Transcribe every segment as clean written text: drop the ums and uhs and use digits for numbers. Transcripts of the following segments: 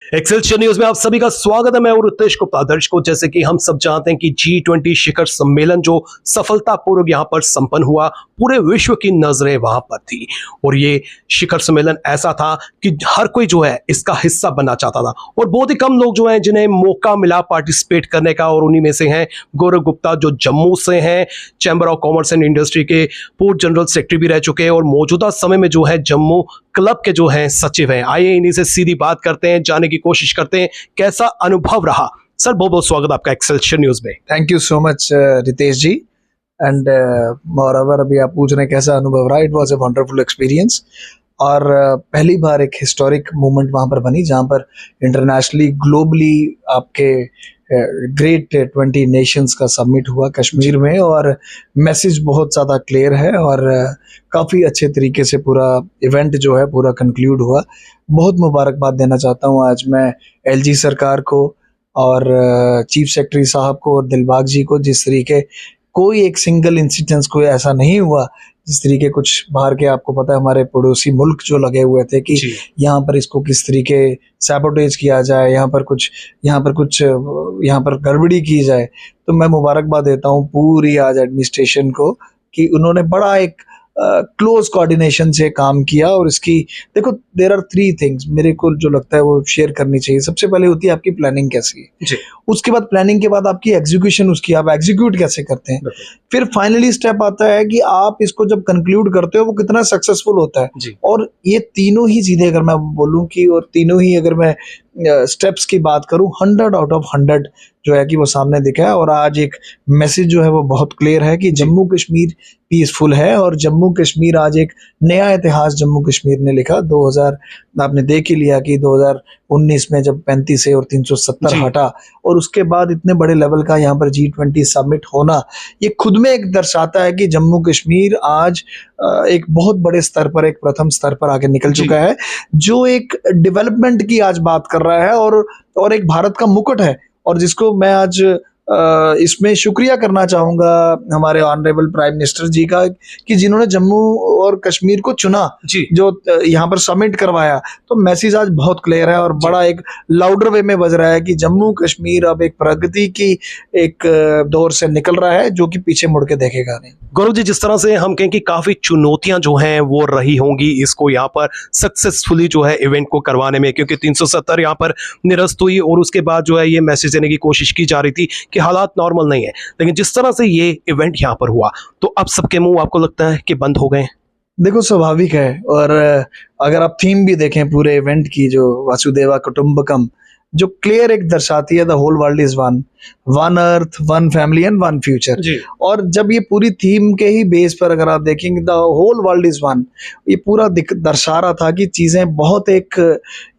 Excelsior News में आप सभी का स्वागत है। मैं और रितेश गुप्ता। दर्शकों, जैसे कि हम सब जानते हैं कि G20 शिखर सम्मेलन जो सफलतापूर्वक यहां पर संपन्न हुआ, पूरे विश्व की नजरें वहां पर थी और ये शिखर सम्मेलन ऐसा था कि हर कोई जो है इसका हिस्सा बनना चाहता था और बहुत ही कम लोग जो हैं जिन्हें मौका मिला पार्टिसिपेट करने का, और उन्हीं में से हैं गौरव गुप्ता जो जम्मू से हैं, chamber of commerce and industry के पूर्व जनरल सेक्रेटरी भी रह चुके हैं और मौजूदा समय में जो है जम्मू क्लब के जो हैं सचिव हैं। आइए इन्हीं से सीधी बात करते हैं, जानने की कोशिश करते हैं कैसा अनुभव रहा। सर, बहुत बहुत स्वागत आपका एक्सेलशियर न्यूज में। Thank you so much Ritesh ji. And moreover अभी आप पूछ रहे हैं कैसा अनुभव रहा। It was a wonderful experience और पहली बार एक हिस्टोरिक मोमेंट वहाँ पर बनी जहाँ पर इंटरनेशनली ग्लोबली आपके ग्रेट 20 नेशंस का सबमिट हुआ कश्मीर में, और मैसेज बहुत ज़्यादा क्लियर है और काफ़ी अच्छे तरीके से पूरा इवेंट जो है पूरा कंक्लूड हुआ। बहुत मुबारकबाद देना चाहता हूँ आज मैं एलजी सरकार को और चीफ सेक्रेटरी साहब को और दिलबाग जी को। जिस तरीके कोई एक सिंगल इंसिडेंस कोई ऐसा नहीं हुआ, जिस तरीके कुछ बाहर के आपको पता है हमारे पड़ोसी मुल्क जो लगे हुए थे कि यहाँ पर इसको किस तरीके सैबोटेज किया जाए, यहाँ पर गड़बड़ी की जाए। तो मैं मुबारकबाद देता हूँ पूरी आज एडमिनिस्ट्रेशन को कि उन्होंने बड़ा एक क्लोज कोऑर्डिनेशन से काम किया। और इसकी देखो, देयर आर 3 थिंग्स मेरे को जो लगता है वो शेयर करनी चाहिए। सबसे पहले होती है आपकी प्लानिंग कैसी है, उसके बाद प्लानिंग के बाद आपकी एग्जीक्यूशन, उसकी आप एग्जीक्यूट कैसे करते हैं, फिर फाइनली स्टेप आता है कि आप इसको जब कंक्लूड करते हो वो कितना सक्सेसफुल होता है। और ये तीनों ही चीजें अगर मैं बोलूं कि, और तीनों ही अगर मैं स्टेप्स की बात करूं, 100 आउट ऑफ 100 जो है कि वो सामने दिखा है। और आज एक मैसेज जो है वो बहुत क्लियर है कि जम्मू कश्मीर पीसफुल है और जम्मू कश्मीर आज एक नया इतिहास जम्मू कश्मीर ने लिखा। 2000 आपने देख ही लिया कि 2019 में जब 35 से और 370 हटा और उसके बाद इतने बड़े लेवल का यहाँ पर G20 समिट होना, ये खुद में एक दर्शाता है कि जम्मू कश्मीर आज एक बहुत बड़े स्तर पर, एक प्रथम स्तर पर आगे निकल चुका है, जो एक डेवलपमेंट की आज बात कर रहा है और एक भारत का मुकुट है। और जिसको मैं आज इसमें शुक्रिया करना चाहूंगा हमारे ऑनरेबल प्राइम मिनिस्टर जी का कि जिन्होंने जम्मू और कश्मीर को चुना, जो यहाँ पर समिट करवाया। तो मैसेज आज बहुत क्लियर है और बड़ा एक लाउडर वे में बज रहा है कि जम्मू कश्मीर अब एक प्रगति की एक दौर से निकल रहा है जो कि पीछे मुड़ के देखेगा नहीं। गौरव जी, जिस तरह से हम कहें कि काफी चुनौतियां जो हैं वो रही होंगी इसको यहाँ पर सक्सेसफुली जो है इवेंट को करवाने में, क्योंकि 370 यहाँ पर निरस्त हुई और उसके बाद जो है ये मैसेज देने की कोशिश की जा रही थी कि हालात नॉर्मल नहीं है। लेकिन जिस तरह से ये इवेंट यहाँ पर हुआ तो अब सबके मुंह आपको लगता है कि बंद हो गए? देखो, स्वाभाविक है। और अगर आप थीम भी देखें पूरे इवेंट की, जो वासुदेवा कुटुंबकम, जो क्लियर एक दर्शाती है the whole world is one earth, one family and one future. और जब ये पूरी थीम के ही बेस पर अगर आप देखेंगे the whole world is one, ये पूरा दर्शा रहा था कि चीजें बहुत एक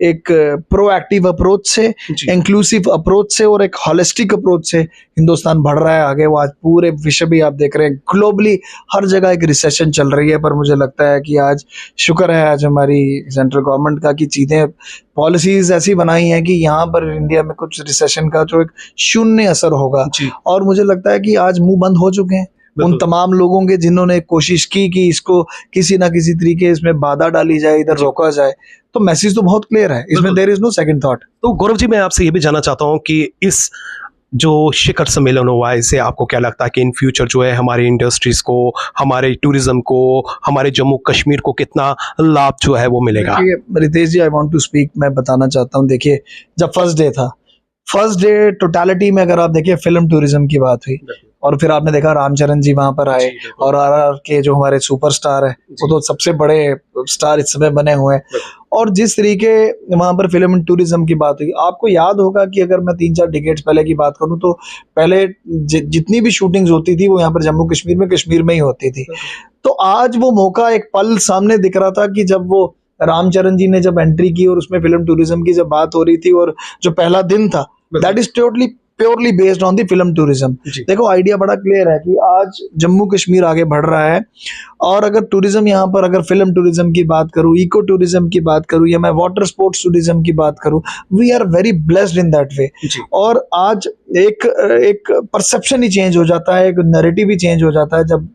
प्रोएक्टिव अप्रोच से, इंक्लूसिव अप्रोच से और एक हॉलिस्टिक अप्रोच से हिंदुस्तान बढ़ रहा है आगे। वो आज पूरे विश्व भी आप देख रहे हैं, ग्लोबली हर जगह एक रिसेशन चल रही है। पर मुझे लगता है कि आज शुक्र है आज हमारी सेंट्रल गवर्नमेंट का कि चीजें पॉलिसीज ऐसी बनाई हैं कि यहाँ पर इंडिया में कुछ रिसेशन का जो एक शून्य असर होगा। और मुझे लगता है कि आज मुंह बंद हो चुके हैं उन तमाम लोगों के जिन्होंने कोशिश की कि इसको किसी ना किसी तरीके इसमें बाधा डाली जाए, इधर रोका जाए। तो मैसेज तो बहुत क्लियर है, इसमें there is no second thought. तो गौरव जी, मैं आपसे ये भी जानना चाहता हूँ कि इस जो शिखर सम्मेलन हुआ है, इससे आपको क्या लगता है कि इन फ्यूचर जो है हमारी इंडस्ट्रीज को, हमारे टूरिज्म को, हमारे जम्मू कश्मीर को कितना लाभ जो है वो मिलेगा? रितेश जी, आई वांट टू स्पीक। मैं बताना चाहता हूँ, देखिए जब फर्स्ट डे टोटलिटी में अगर आप देखिए फिल्म टूरिज्म की बात हुई और फिर आपने देखा रामचरण जी वहां पर आए और आरआर के जो हमारे सुपरस्टार है वो तो सबसे बड़े स्टार इस समय बने हुए हैं। और जिस तरीके वहां पर फिल्म टूरिज्म की बात हुई, आपको याद होगा कि अगर मैं 3-4 डिकेड्स पहले की बात करूं तो पहले जितनी भी शूटिंग्स होती थी वो यहाँ पर जम्मू कश्मीर में ही होती थी। तो आज वो मौका, एक पल सामने दिख रहा था कि जब वो रामचरण जी ने जब एंट्री की और उसमें फिल्म टूरिज्म की जब बात हो रही थी और जो पहला दिन था, that is totally purely based on the film tourism. देखो, आइडिया बड़ा क्लियर है कि आज जम्मू कश्मीर आगे बढ़ रहा है और अगर टूरिज्म यहाँ पर, अगर फिल्म टूरिज्म की बात करूँ, इको टूरिज्म की बात करूँ या मैं वाटर स्पोर्ट्स टूरिज्म की बात करूँ, we are very blessed in that way. और आज एक परसेप्शन ही चेंज हो जाता है, एक नैरेटिव ही चेंज हो जाता है जब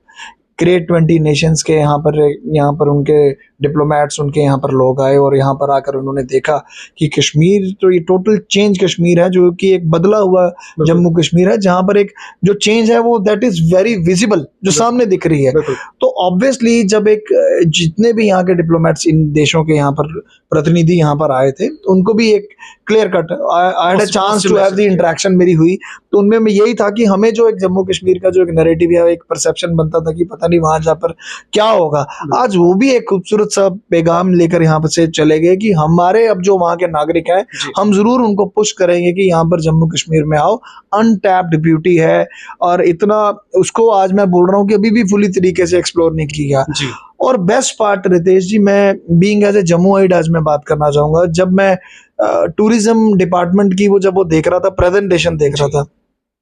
ग्रेट 20 नेशंस के यहाँ पर उनके डिप्लोमेट्स उनके यहाँ पर लोग आए और यहाँ पर आकर उन्होंने देखा कि कश्मीर तो ये टोटल चेंज कश्मीर है, जो कि एक बदला हुआ जम्मू कश्मीर है, जहाँ पर एक जो चेंज है वो दैट इज वेरी विजिबल, जो सामने दिख रही है। तो ऑब्वियसली जब एक जितने भी यहाँ के डिप्लोमेट्स इन देशों के यहाँ पर प्रतिनिधि यहाँ पर आए थे, तो उनको भी एक clear cut I had a chance to have the interaction मेरी हुई, तो उनमें में यही था कि हमें जो एक जम्मू कश्मीर का जो एक नैरेटिव है, एक परसेप्शन बनता था कि पता नहीं वहां जा पर क्या होगा, आज वो भी एक खूबसूरत सा पैगाम लेकर यहाँ पर से चले गए कि हमारे अब जो वहाँ के नागरिक हैं, हम जरूर उनको पुश करेंगे कि यहाँ पर जम्मू कश्मीर में आओ, अनटैप्ड ब्यूटी है और इतना उसको आज मैं बोल रहा हूँ कि अभी भी फुली तरीके से एक्सप्लोर नहीं किया। और बेस्ट पार्ट रितेश जी, मैं बीइंग एज ए जम्मूआइट आज मैं बात करना चाहूंगा, जब मैं टूरिज्म डिपार्टमेंट की वो जब वो देख रहा था, प्रेजेंटेशन देख रहा था,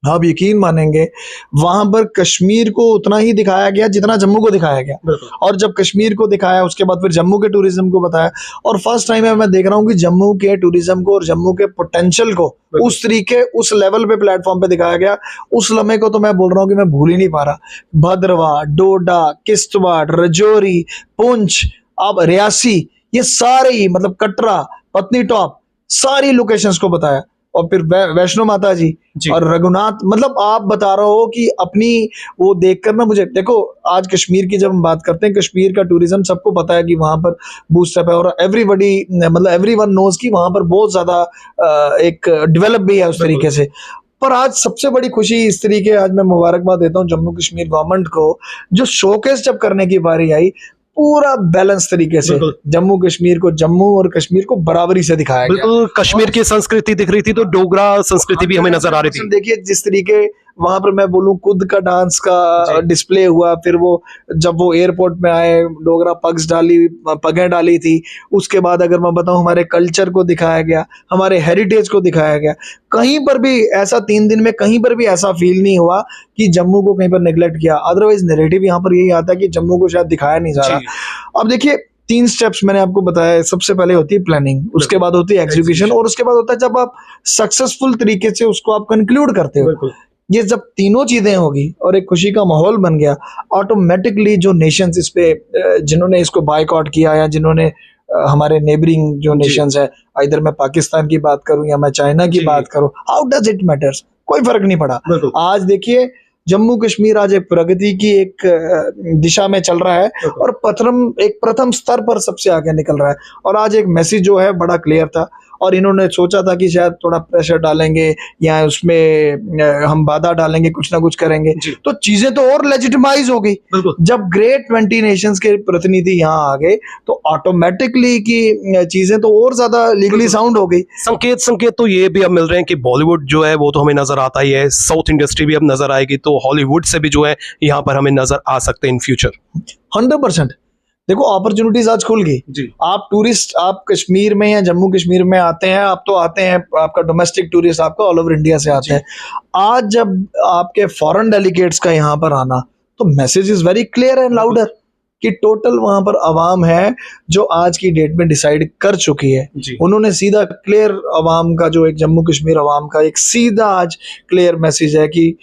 आप यकीन मानेंगे वहां पर कश्मीर को उतना ही दिखाया गया जितना जम्मू को दिखाया गया, और जब कश्मीर को दिखाया उसके बाद फिर जम्मू के टूरिज्म को बताया, और फर्स्ट टाइम मैं देख रहा हूँ कि जम्मू के टूरिज्म को और जम्मू के पोटेंशियल को उस तरीके उस लेवल पे प्लेटफॉर्म पे दिखाया गया। उस लम्हे को तो मैं बोल रहा हूँ कि मैं भूल ही नहीं पा रहा। भद्रवाह, डोडा, किश्तवाड़, राजौरी, पुंछ, अब रियासी, ये सारे ही मतलब कटरा, पत्नी टॉप, सारी लोकेशंस को बताया, और फिर वैष्णो माता जी और रघुनाथ, मतलब आप बता रहे हो कि अपनी वो देखकर ना मुझे, देखो आज कश्मीर की जब हम बात करते हैं, कश्मीर का टूरिज्म सबको पता है कि वहां पर बूस्टअप है, और एवरीबॉडी मतलब एवरीवन नोज कि वहां पर बहुत ज्यादा एक डेवलप भी है उस तरीके से। पर आज सबसे बड़ी खुशी इस तरीके, आज मैं मुबारकबाद देता हूँ जम्मू कश्मीर गवर्नमेंट को, जो शोकेस जब करने की बारी आई, पूरा बैलेंस तरीके से जम्मू कश्मीर को, जम्मू और कश्मीर को बराबरी से दिखाया गया। बिल्कुल कश्मीर की संस्कृति दिख रही थी, तो डोगरा संस्कृति भी हमें नजर आ रही थी। देखिए जिस तरीके वहां पर मैं बोलूं खुद का डांस का डिस्प्ले हुआ, फिर वो जब वो एयरपोर्ट में आए, डोगरा पगें डाली थी, उसके बाद अगर मैं बताऊं हमारे कल्चर को दिखाया गया, हमारे हेरिटेज को दिखाया गया। कहीं पर भी ऐसा 3 दिन में कहीं पर भी ऐसा फील नहीं हुआ कि जम्मू को कहीं पर नेग्लेक्ट किया। अदरवाइज नैरेटिव यहाँ पर यही आता है कि जम्मू को शायद दिखाया नहीं जा रहा। अब देखिए 3 स्टेप्स मैंने आपको बताया, सबसे पहले होती है प्लानिंग, उसके बाद होती है एग्जीक्यूशन, और उसके बाद होता है जब आप सक्सेसफुल तरीके से उसको आप कंक्लूड करते हो। ये जब तीनों चीजें होगी और एक खुशी का माहौल बन गया, ऑटोमेटिकली जो नेशंस इस पे जिन्होंने इसको बायकॉट किया, या जिन्होंने हमारे नेबरिंग जो नेशंस है, इधर मैं पाकिस्तान की बात करूं या मैं चाइना की बात करूं, हाउ डज इट मैटर्स, कोई फर्क नहीं पड़ा। आज देखिए जम्मू कश्मीर आज एक प्रगति की एक दिशा में चल रहा है, और प्रथम स्तर पर सबसे आगे निकल रहा है। और आज एक मैसेज जो है बड़ा क्लियर था, और इन्होंने सोचा था कि शायद थोड़ा प्रेशर डालेंगे या उसमें हम बाधा डालेंगे, कुछ ना कुछ करेंगे, तो चीजें तो और लेजिटिमाइज हो गई। जब ग्रेट 20 नेशंस के प्रतिनिधि यहाँ आ गए, तो ऑटोमेटिकली की चीजें तो और ज्यादा लीगली साउंड हो गई। संकेत तो ये भी अब मिल रहे हैं कि बॉलीवुड जो है वो तो हमें नजर आता ही है, साउथ इंडस्ट्री भी अब नजर आएगी, तो हॉलीवुड से भी जो है यहाँ पर हमें नजर आ सकते हैं इन फ्यूचर। 100%। देखो अपॉर्चुनिटीज आज खुल गई। आप टूरिस्ट, आप कश्मीर में या जम्मू कश्मीर में आते हैं, आप तो आते हैं, आपका डोमेस्टिक टूरिस्ट आपका ऑल ओवर इंडिया से आते हैं। आज जब आपके फॉरेन डेलीगेट्स का यहाँ पर आना, तो message is very clear and louder कि टोटल वहां पर अवाम है जो आज की डेट में डिसाइड कर चुकी है। उन्होंने सीधा क्लियर अवाम का, जो एक जम्मू कश्मीर अवाम का एक सीधा आज क्लियर मैसेज है कि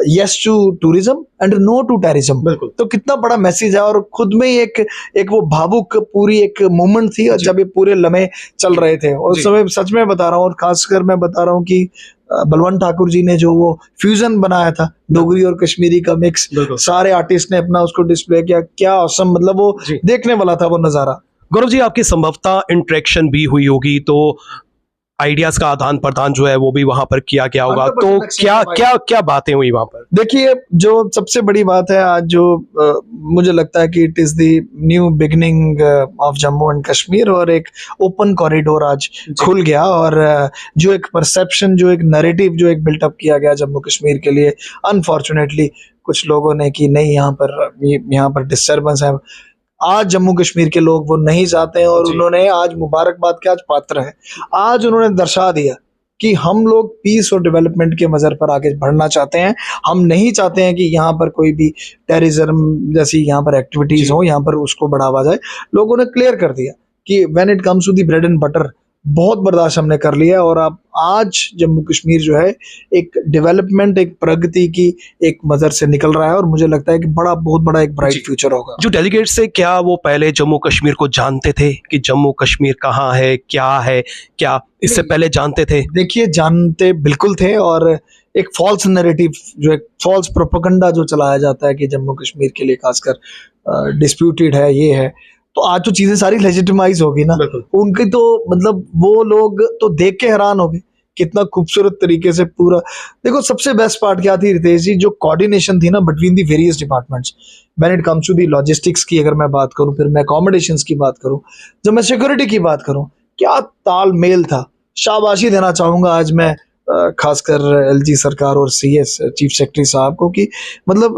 yes to tourism and no to terrorism. तो कितना बड़ा मैसेज है, और खुद में ही एक वो भावुक पूरी एक मोमेंट थी जब ये पूरे लम्हे चल रहे थे। और उस समय सच में बता रहा हूँ, और खासकर मैं बता रहा हूँ कि बलवंत ठाकुर जी ने जो वो फ्यूजन बनाया था, डोगरी और कश्मीरी का मिक्स, सारे आर्टिस्ट ने अपना उसको डिस्प्ले किया, क्या ऑसम, मतलब वो देखने वाला था वो नजारा। गौरव जी, आपकी संभवतः इंटरेक्शन भी हुई होगी, तो आइडियाज का आदान प्रदान जो है वो भी वहां पर किया गया होगा, तो क्या बातें हुई वहां पर? देखिए जो सबसे बड़ी बात है आज, जो मुझे लगता है कि it is the new beginning of Jammu and Kashmir, और एक ओपन कॉरिडोर आज खुल गया, और जो एक परसेप्शन, जो एक नैरेटिव जो एक बिल्टअप किया गया जम्मू कश्मीर के लिए, अनफॉर्चुनेटली कुछ लोगों ने कि नहीं यहाँ पर डिस्टर्बेंस है, आज जम्मू कश्मीर के लोग वो नहीं चाहते हैं, और उन्होंने आज मुबारकबाद के आज पात्र हैं। आज उन्होंने दर्शा दिया कि हम लोग पीस और डेवलपमेंट के मजर पर आगे बढ़ना चाहते हैं। हम नहीं चाहते हैं कि यहाँ पर कोई भी टेररिज्म जैसी यहाँ पर एक्टिविटीज हो, यहाँ पर उसको बढ़ावा जाए। लोगों ने क्लियर कर दिया कि when it comes to the bread and butter, बहुत बर्दाश्त हमने कर लिया है और अब आज जम्मू कश्मीर जो है एक डेवलपमेंट, एक प्रगति की एक मजर से निकल रहा है और मुझे लगता है कि बहुत बड़ा एक जी। ब्राइट फ्यूचर होगा। जो डेलीगेट्स से क्या वो पहले जम्मू कश्मीर को जानते थे कि जम्मू कश्मीर कहाँ है, क्या इससे नहीं। पहले जानते थे? देखिए, जानते बिल्कुल थे और एक फॉल्स नैरेटिव, जो एक फॉल्स प्रोपेगेंडा जो चलाया जाता है कि जम्मू कश्मीर के लिए खासकर डिस्प्यूटेड है, ये है, तो आज तो चीजें सारी लेजिटिमाइज होगी ना। बिल्कुल। उनकी तो मतलब वो लोग तो देख के हैरान हो गए कितना खूबसूरत तरीके से पूरा। देखो, सबसे बेस्ट पार्ट क्या थी रितेश जी, जो कोऑर्डिनेशन थी ना between the various departments, when it comes to the logistics की अगर मैं बात करूं, फिर मैं अकोमोडेशंस की बात करूं, जब मैं सिक्योरिटी की बात करूं, क्या तालमेल था। शाबाशी देना चाहूंगा आज मैं खासकर एलजी सरकार और सीएस चीफ सेक्रेटरी साहब को कि मतलब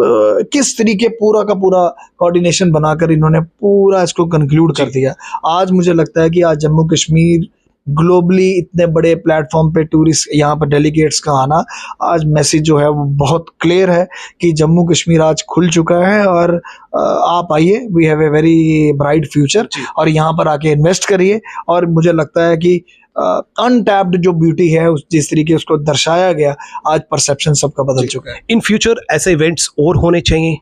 किस तरीके पूरा का पूरा कोऑर्डिनेशन बनाकर इन्होंने पूरा इसको कंक्लूड कर दिया। आज मुझे लगता है कि आज जम्मू कश्मीर ग्लोबली इतने बड़े प्लेटफॉर्म पे टूरिस्ट यहाँ पर डेलीगेट्स का आना, आज मैसेज जो है वो बहुत क्लियर है कि जम्मू कश्मीर आज खुल चुका है और आप आइए, we have a very bright future और यहाँ पर आके इन्वेस्ट करिए। और मुझे लगता है कि अनटैप्ड जो ब्यूटी है उस जिस तरीके उसको दर्शाया गया, आज परसेप्शन सबका बदल चुका है। इन फ्यूचर ऐसे इवेंट्स और होने चाहिए।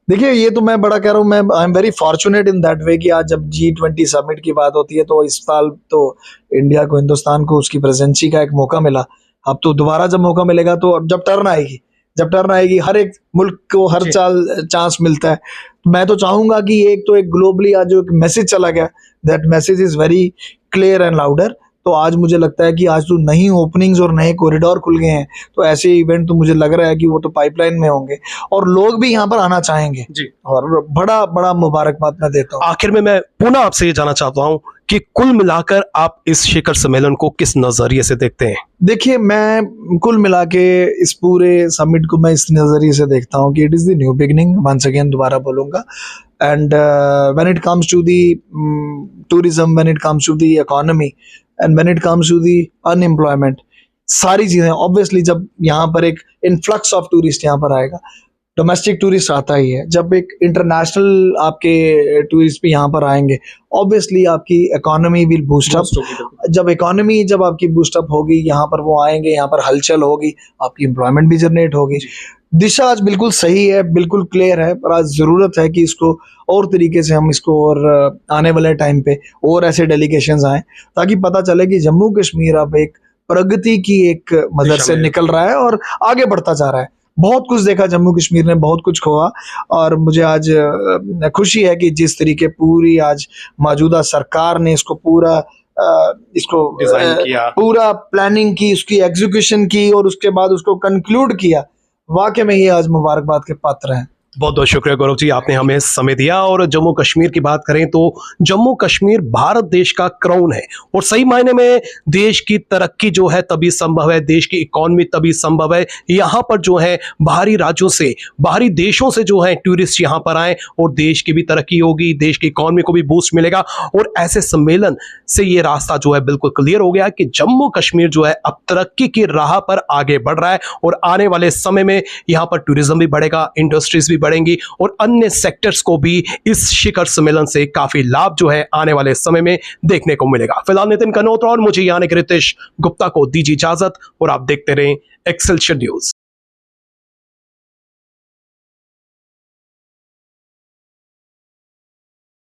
देखिए, ये तो मैं बड़ा कह रहा हूँ, मैं I am very fortunate in that वे कि आज जब G20 समिट की बात होती है तो इस साल तो इंडिया को, हिंदुस्तान को उसकी प्रेजेंसी का एक मौका मिला। अब तो दोबारा जब मौका मिलेगा तो अब जब टर्न आएगी हर एक मुल्क को हर साल चांस मिलता है। मैं तो चाहूंगा कि एक ग्लोबली आज जो एक मैसेज चला गया, that message is very clear and louder. तो आज मुझे लगता है कि आज तो नई ओपनिंग्स और नए कॉरिडोर खुल गए हैं, तो ऐसे इवेंट तो मुझे लग रहा है कि वो तो पाइपलाइन में होंगे और लोग भी यहाँ पर आना चाहेंगे जी। और बड़ा मुबारकबाद मैं देता हूँ। आखिर में मैं पुनः आपसे ये जानना चाहता हूँ कि कुल मिलाकर आप इस शिखर सम्मेलन को किस नजरिए से देखते हैं? देखिए, मैं कुल मिला के इस पूरे समिट को मैं इस नजरिए से देखता हूँ कि it is the new beginning, once again दोबारा बोलूंगा। And when it comes to the tourism, when it comes to the economy and when it comes to the unemployment, सारी चीजें ऑब्वियसली जब यहाँ पर एक इनफ्लक्स ऑफ टूरिस्ट यहाँ पर आएगा, डोमेस्टिक टूरिस्ट आता ही है, जब एक इंटरनेशनल आपके टूरिस्ट भी यहाँ पर आएंगे, ऑब्वियसली आपकी इकोनॉमी विल बूस्ट अप। जब आपकी बूस्टअप होगी, यहाँ पर वो आएंगे, यहाँ पर हलचल होगी, आपकी एम्प्लॉयमेंट भी जनरेट होगी। दिशा आज बिल्कुल सही है, बिल्कुल क्लियर है, पर आज जरूरत है कि इसको और तरीके से हम इसको और आने वाले टाइम पे और ऐसे डेलीगेशंस आए ताकि पता चले कि जम्मू कश्मीर अब एक प्रगति की एक मदद से निकल रहा है और आगे बढ़ता जा रहा है। बहुत कुछ देखा जम्मू कश्मीर ने, बहुत कुछ खोआ और मुझे आज खुशी है कि जिस तरीके पूरी आज मौजूदा सरकार ने इसको पूरा इसको डिजाइन किया, पूरा प्लानिंग की, उसकी एग्जीक्यूशन की और उसके बाद उसको कंक्लूड किया, वाकई में ये आज मुबारकबाद के पात्र हैं। बहुत बहुत शुक्रिया गौरव जी, आपने हमें समय दिया। और जम्मू कश्मीर की बात करें तो जम्मू कश्मीर भारत देश का क्राउन है और सही मायने में देश की तरक्की जो है तभी संभव है, देश की इकोनॉमी तभी संभव है यहाँ पर जो है बाहरी राज्यों से, बाहरी देशों से जो है टूरिस्ट यहाँ पर आए और देश की भी तरक्की होगी, देश की इकोनॉमी को भी बूस्ट मिलेगा। और ऐसे सम्मेलन से ये रास्ता जो है बिल्कुल क्लियर हो गया कि जम्मू कश्मीर जो है अब तरक्की की राह पर आगे बढ़ रहा है और आने वाले समय में यहाँ पर टूरिज्म भी बढ़ेगा, इंडस्ट्रीज भी बढ़ेंगी और अन्य सेक्टर्स को भी इस शिखर सम्मेलन से काफी लाभ जो है आने वाले समय में देखने को मिलेगा। फिलहाल नितिन कनोत्रा और मुझे यानी रितेश गुप्ता को दीजिए इजाजत और आप देखते रहें एक्सेलशियर न्यूज।